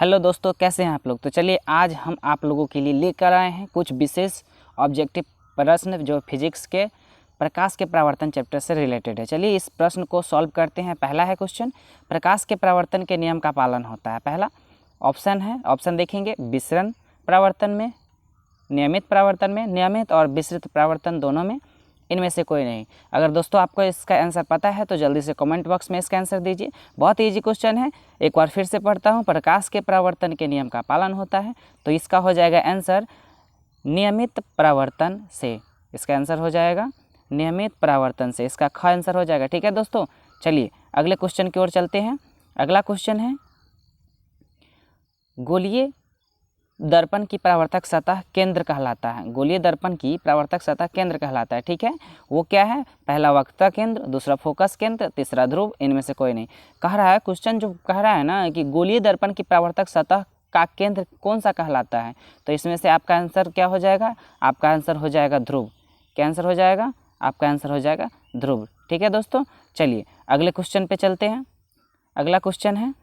Hello दोस्तों, कैसे हैं आप लोग। तो चलिए आज हम आप लोगों के लिए लेकर आए हैं कुछ विशेष ऑब्जेक्टिव प्रश्न जो फिजिक्स के प्रकाश के परावर्तन चैप्टर से रिलेटेड है। चलिए इस प्रश्न को सॉल्व करते हैं। पहला है क्वेश्चन, प्रकाश के परावर्तन के नियम का पालन होता है। पहला ऑप्शन देखेंगे, विसरण परावर्तन में, नियमित परावर्तन में, नियमित और विसरित परावर्तन दोनों में, इनमें से कोई नहीं। अगर दोस्तों आपको इसका आंसर पता है तो जल्दी से कमेंट बॉक्स में इसका आंसर दीजिए। बहुत इजी क्वेश्चन है, एक बार फिर से पढ़ता हूँ। प्रकाश के परावर्तन के नियम का पालन होता है, तो इसका हो जाएगा आंसर नियमित परावर्तन से। इसका आंसर हो जाएगा नियमित परावर्तन से, इसका ख आंसर हो जाएगा। ठीक है दोस्तों, चलिए अगले क्वेश्चन की ओर चलते हैं। अगला क्वेश्चन है, गोलीय दर्पण की परावर्तक सतह केंद्र कहलाता है। गोलीय दर्पण की परावर्तक सतह केंद्र कहलाता है। ठीक है, वो क्या है? पहला वक्रता केंद्र, दूसरा फोकस केंद्र, तीसरा ध्रुव, इनमें से कोई नहीं। कह रहा है क्वेश्चन, जो कह रहा है ना कि गोलीय दर्पण की परावर्तक सतह का केंद्र कौन सा कहलाता है, तो इसमें से आपका आंसर क्या हो जाएगा? आपका आंसर हो जाएगा ध्रुव। क्या आंसर हो जाएगा? आपका आंसर हो जाएगा ध्रुव। ठीक है दोस्तों, चलिए अगले क्वेश्चन पे चलते हैं। अगला क्वेश्चन है,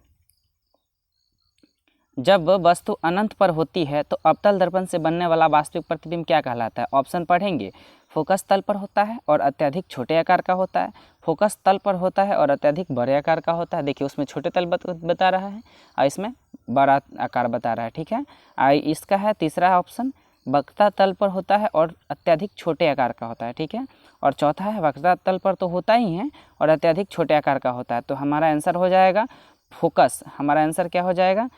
जब वस्तु अनंत पर होती है तो अवतल दर्पण से बनने वाला वास्तविक प्रतिबिंब क्या कहलाता है? ऑप्शन पढ़ेंगे, फोकस तल पर होता है और अत्यधिक छोटे आकार का होता है, फोकस तल पर होता है और अत्यधिक बड़े आकार का होता है। देखिए उसमें छोटे तल बता रहा है और इसमें बड़ा आकार बता रहा है। ठीक है, इसका है तीसरा ऑप्शन, वक्रता तल पर होता है और अत्यधिक छोटे आकार का होता है। ठीक है, और चौथा है वक्रता तल पर तो होता ही है और अत्यधिक छोटे आकार का होता है। तो हमारा आंसर हो जाएगा फोकस। हमारा आंसर क्या हो जाएगा?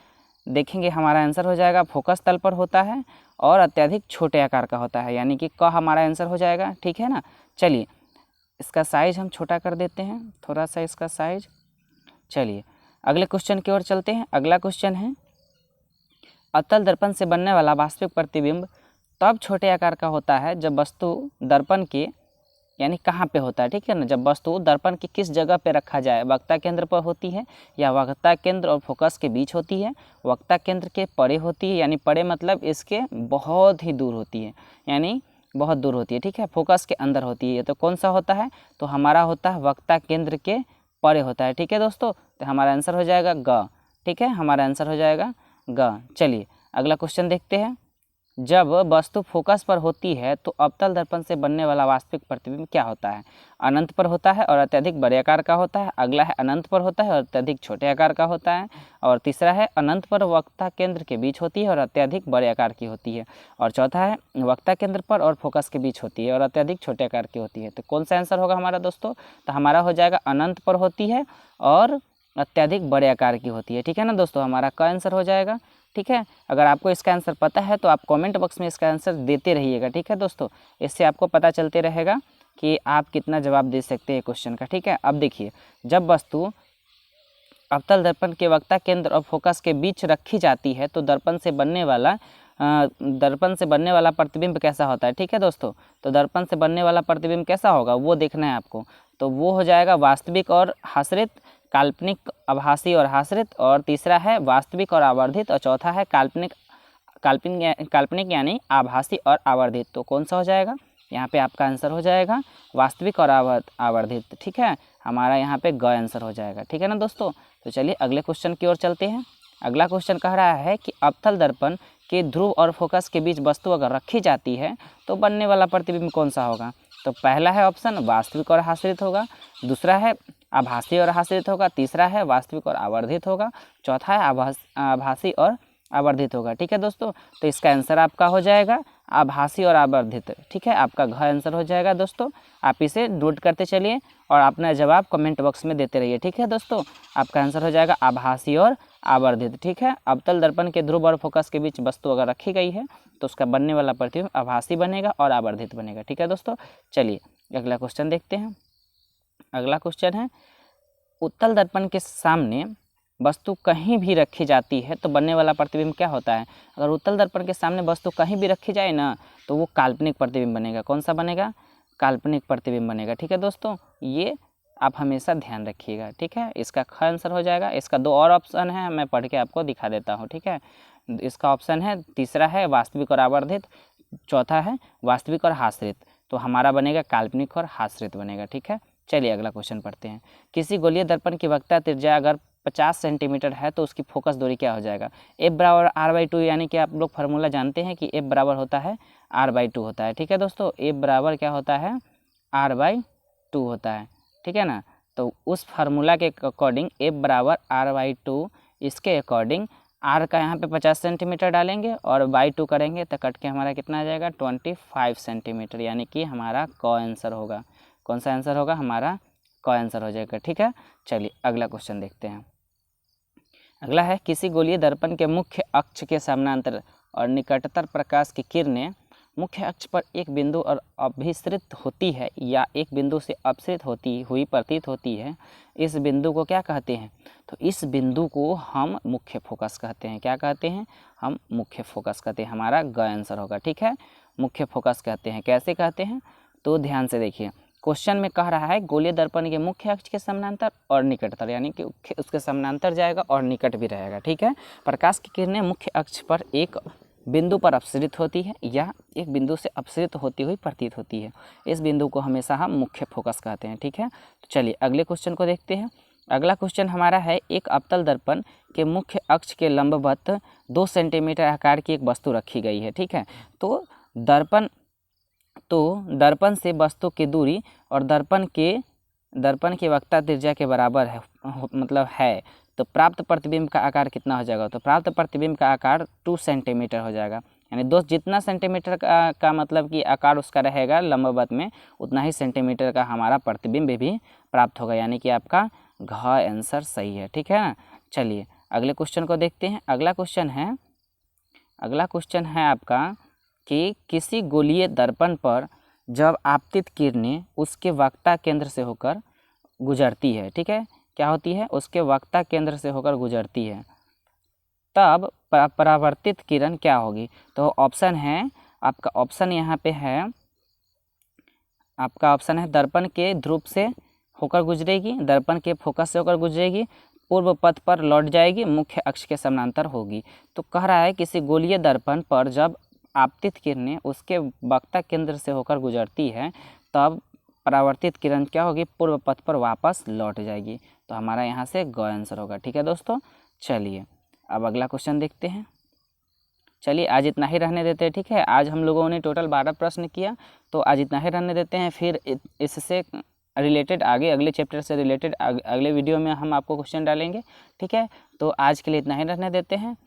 देखेंगे, हमारा आंसर हो जाएगा फोकस तल पर होता है और अत्यधिक छोटे आकार का होता है, यानी कि क हमारा आंसर हो जाएगा। ठीक है ना, चलिए इसका साइज हम छोटा कर देते हैं, थोड़ा सा इसका साइज। चलिए अगले क्वेश्चन की ओर चलते हैं। अगला क्वेश्चन है, अवतल दर्पण से बनने वाला वास्तविक प्रतिबिंब तब छोटे आकार का होता है जब वस्तु दर्पण के, यानी कहाँ पे होता है, ठीक है ना, जब वस्तु दर्पण की किस जगह पे रखा जाए, वक्रता केंद्र पर होती है या वक्रता केंद्र और फोकस के बीच होती है, वक्रता केंद्र के परे होती है, यानी परे मतलब इसके बहुत ही दूर होती है, यानी बहुत दूर होती है। ठीक है, फोकस के अंदर होती है। तो कौन सा होता है? तो हमारा होता है वक्रता केंद्र के परे होता है। ठीक है दोस्तों, तो हमारा आंसर हो जाएगा ग। ठीक है, हमारा आंसर हो जाएगा ग। चलिए अगला क्वेश्चन देखते हैं, जब वस्तु फोकस पर होती है तो अवतल दर्पण से बनने वाला वास्तविक प्रतिबिंब क्या होता है? अनंत पर होता है और अत्यधिक बड़े आकार का होता है। अगला है अनंत पर होता है और अत्यधिक छोटे आकार का होता है। और तीसरा है अनंत पर वक्रता केंद्र के बीच होती है और अत्यधिक बड़े आकार की होती है। और चौथा है वक्रता केंद्र पर और फोकस के बीच होती है और अत्यधिक छोटे आकार की होती है। तो कौन सा आंसर होगा हमारा दोस्तों? तो हमारा हो जाएगा अनंत पर होती है और अत्यधिक बड़े आकार की होती है। ठीक है ना दोस्तों, हमारा का आंसर हो जाएगा। ठीक है, अगर आपको इसका आंसर पता है तो आप कमेंट बॉक्स में इसका आंसर देते रहिएगा। ठीक है दोस्तों, इससे आपको पता चलते रहेगा कि आप कितना जवाब दे सकते हैं क्वेश्चन का। ठीक है, अब देखिए, जब वस्तु अवतल दर्पण के वक्रता केंद्र और फोकस के बीच रखी जाती है तो दर्पण से बनने वाला प्रतिबिंब कैसा होता है? ठीक है दोस्तों, तो दर्पण से बनने वाला प्रतिबिंब कैसा होगा वो देखना है आपको। तो वो हो जाएगा वास्तविक और आश्रित, काल्पनिक, आभासी और आश्रित, और तीसरा है वास्तविक और आवर्धित, और चौथा है काल्पनिक यानी आभासी और आवर्धित। तो कौन सा हो जाएगा? यहाँ पे आपका आंसर हो जाएगा वास्तविक और आवर्धित। ठीक है, हमारा यहाँ पे ग आंसर हो जाएगा। ठीक है ना दोस्तों, तो चलिए अगले क्वेश्चन की ओर चलते हैं। अगला क्वेश्चन कह रहा है कि अवतल दर्पण के ध्रुव और फोकस के बीच वस्तु अगर रखी जाती है तो बनने वाला प्रतिबिंब कौन सा होगा? तो पहला है ऑप्शन वास्तविक और आश्रित होगा, दूसरा है आभासी और आश्रित होगा, तीसरा है वास्तविक और आवर्धित होगा, चौथा है आभासी और आवर्धित होगा। ठीक है दोस्तों, तो इसका आंसर आपका हो जाएगा आभासी और आवर्धित। ठीक है, आपका घ आंसर हो जाएगा दोस्तों। आप इसे नोट करते चलिए और अपना जवाब कमेंट बॉक्स में देते रहिए। ठीक है दोस्तों, आपका आंसर हो जाएगा आभासी और आवर्धित। ठीक है, अवतल दर्पण के ध्रुव और फोकस के बीच वस्तु अगर रखी गई है तो उसका बनने वाला प्रतिबिंब आभासी बनेगा और आवर्धित बनेगा। ठीक है दोस्तों, चलिए अगला क्वेश्चन देखते हैं। अगला क्वेश्चन है, उत्तल दर्पण के सामने वस्तु कहीं भी रखी जाती है तो बनने वाला प्रतिबिंब क्या होता है? अगर उत्तल दर्पण के सामने वस्तु कहीं भी रखी जाए ना तो वो काल्पनिक प्रतिबिंब बनेगा। कौन सा बनेगा? काल्पनिक प्रतिबिंब बनेगा। ठीक है दोस्तों, ये आप हमेशा ध्यान रखिएगा। ठीक है, इसका ख आंसर हो जाएगा। इसका दो और ऑप्शन है, मैं पढ़ के आपको दिखा देता हूँ। ठीक है, इसका ऑप्शन है, तीसरा है वास्तविक और आवर्धित, चौथा है वास्तविक और आश्रित। तो हमारा बनेगा काल्पनिक और आश्रित बनेगा। ठीक है, चलिए अगला क्वेश्चन पढ़ते हैं। किसी गोलीय दर्पण की वक्रता त्रिज्या अगर 50 सेंटीमीटर है तो उसकी फोकस दूरी क्या हो जाएगा, F बराबर r/2, यानी कि आप लोग फार्मूला जानते हैं कि F बराबर होता है r/2 होता है। ठीक है दोस्तों, F बराबर क्या होता है, r/2 होता है। ठीक है ना, तो उस फार्मूला के अकॉर्डिंग F बराबर r/2, इसके अकॉर्डिंग r का यहाँ पे 50 सेंटीमीटर डालेंगे और बाई 2 करेंगे तो कट के हमारा कितना आ जाएगा 25 सेंटीमीटर, यानी कि हमारा क आंसर होगा। कौन सा आंसर होगा, हमारा क आंसर हो जाएगा। ठीक है, चलिए अगला क्वेश्चन देखते हैं। अगला है, किसी गोलीय दर्पण के मुख्य अक्ष के समानांतर और निकटतर प्रकाश की किरणें मुख्य अक्ष पर एक बिंदु और अभिसरित होती है या एक बिंदु से अपसरित होती हुई प्रतीत होती है, इस बिंदु को क्या कहते हैं। तो इस बिंदु को हम मुख्य फोकस कहते हैं। क्या कहते हैं, हम मुख्य फोकस कहते हैं। हमारा ग आंसर होगा। ठीक है, मुख्य फोकस कहते हैं। कैसे कहते हैं, तो ध्यान से देखिए, क्वेश्चन में कह रहा है गोलीय दर्पण के मुख्य अक्ष के समानांतर और निकटतर, यानी कि उसके समानांतर जाएगा और निकट भी रहेगा। ठीक है, प्रकाश की किरणें मुख्य अक्ष पर एक बिंदु पर अपसरित होती है या एक बिंदु से अपसरित होती हुई प्रतीत होती है, इस बिंदु को हमेशा हम मुख्य फोकस कहते हैं। ठीक है, तो चलिए अगले क्वेश्चन को देखते हैं। अगला क्वेश्चन हमारा है, एक अवतल दर्पण के मुख्य अक्ष के लंबवत 2 सेंटीमीटर आकार की एक वस्तु रखी गई है। ठीक है, तो दर्पण से वस्तु की दूरी और दर्पण के वक्ता त्रिज्या के बराबर है, मतलब है, तो प्राप्त प्रतिबिंब का आकार कितना हो जाएगा, तो प्राप्त प्रतिबिंब का आकार 2 सेंटीमीटर हो जाएगा। यानी जितना सेंटीमीटर का मतलब कि आकार उसका रहेगा लंबवत में, उतना ही सेंटीमीटर का हमारा प्रतिबिंब भी प्राप्त होगा, यानी कि आपका घ आंसर सही है। ठीक है ना, चलिए अगले क्वेश्चन को देखते हैं। अगला क्वेश्चन है आपका कि किसी गोलीय दर्पण पर जब आपतित किरणें उसके वक्ता केंद्र से होकर गुजरती है, ठीक है, क्या होती है, उसके वक्ता केंद्र से होकर गुजरती है, तब परावर्तित किरण क्या होगी। तो ऑप्शन है आपका, ऑप्शन यहाँ पे है आपका, ऑप्शन है दर्पण के ध्रुव से होकर गुजरेगी, दर्पण के फोकस से होकर गुजरेगी, पूर्व पथ पर लौट जाएगी, मुख्य अक्ष के समानांतर होगी। तो कह रहा है किसी गोलीय दर्पण पर जब आपतित किरणें उसके वक्ता केंद्र से होकर गुजरती है तब परावर्तित किरण क्या होगी, पूर्व पथ पर वापस लौट जाएगी। तो हमारा यहाँ से ग आंसर होगा। ठीक है दोस्तों, चलिए अब अगला क्वेश्चन देखते हैं। चलिए आज इतना ही रहने देते हैं। ठीक है, आज हम लोगों ने टोटल 12 प्रश्न किया, तो आज इतना ही रहने देते हैं। फिर इससे रिलेटेड अगले चैप्टर से रिलेटेड अगले वीडियो में हम आपको क्वेश्चन डालेंगे। ठीक है, तो आज के लिए इतना ही रहने देते हैं,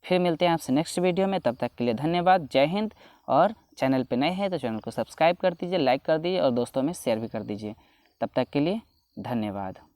फिर मिलते हैं आपसे नेक्स्ट वीडियो में। तब तक के लिए धन्यवाद, जय हिंद। और चैनल पे नए हैं तो चैनल को सब्सक्राइब कर दीजिए, लाइक कर दीजिए और दोस्तों में शेयर भी कर दीजिए। तब तक के लिए धन्यवाद।